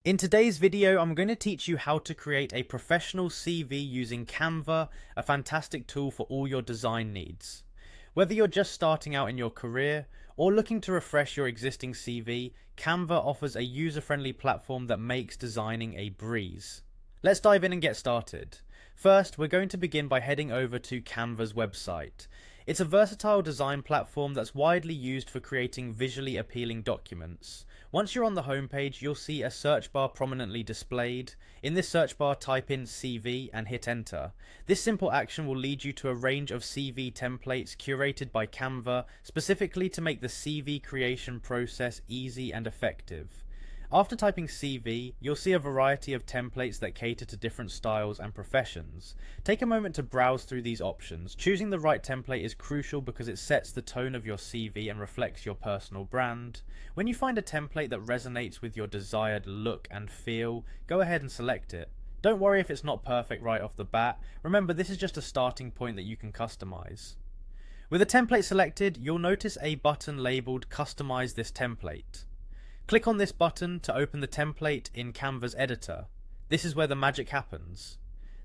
In today's video, I'm going to teach you how to create a professional CV using Canva, a fantastic tool for all your design needs. Whether you're just starting out in your career or looking to refresh your existing CV, Canva offers a user-friendly platform that makes designing a breeze. Let's dive in and get started. First, we're going to begin by heading over to Canva's website. It's a versatile design platform that's widely used for creating visually appealing documents. Once you're on the homepage, you'll see a search bar prominently displayed. In this search bar, type in CV and hit enter. This simple action will lead you to a range of CV templates curated by Canva, specifically to make the CV creation process easy and effective. After typing CV, you'll see a variety of templates that cater to different styles and professions. Take a moment to browse through these options. Choosing the right template is crucial because it sets the tone of your CV and reflects your personal brand. When you find a template that resonates with your desired look and feel, go ahead and select it. Don't worry if it's not perfect right off the bat. Remember, this is just a starting point that you can customize. With a template selected, you'll notice a button labeled Customize this template. Click on this button to open the template in Canva's editor. This is where the magic happens.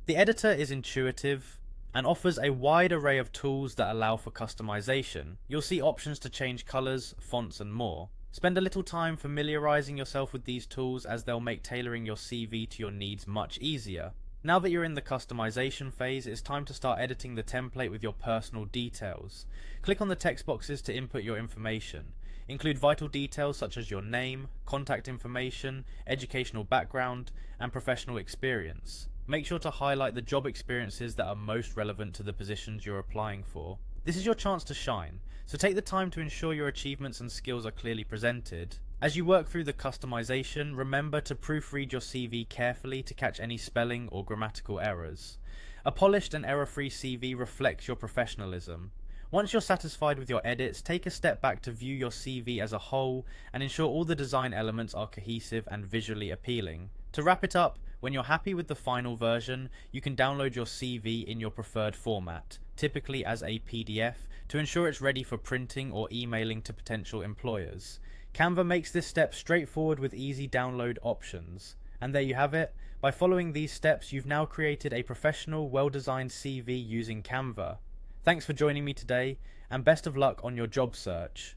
The editor is intuitive and offers a wide array of tools that allow for customization. You'll see options to change colors, fonts, and more. Spend a little time familiarizing yourself with these tools as they'll make tailoring your CV to your needs much easier. Now that you're in the customization phase, it's time to start editing the template with your personal details. Click on the text boxes to input your information. Include vital details such as your name, contact information, educational background, and professional experience. Make sure to highlight the job experiences that are most relevant to the positions you're applying for. This is your chance to shine, so take the time to ensure your achievements and skills are clearly presented. As you work through the customization, remember to proofread your CV carefully to catch any spelling or grammatical errors. A polished and error-free CV reflects your professionalism. Once you're satisfied with your edits, take a step back to view your CV as a whole and ensure all the design elements are cohesive and visually appealing. To wrap it up, when you're happy with the final version, you can download your CV in your preferred format, typically as a PDF, to ensure it's ready for printing or emailing to potential employers. Canva makes this step straightforward with easy download options. And there you have it. By following these steps, you've now created a professional, well-designed CV using Canva. Thanks for joining me today, and best of luck on your job search.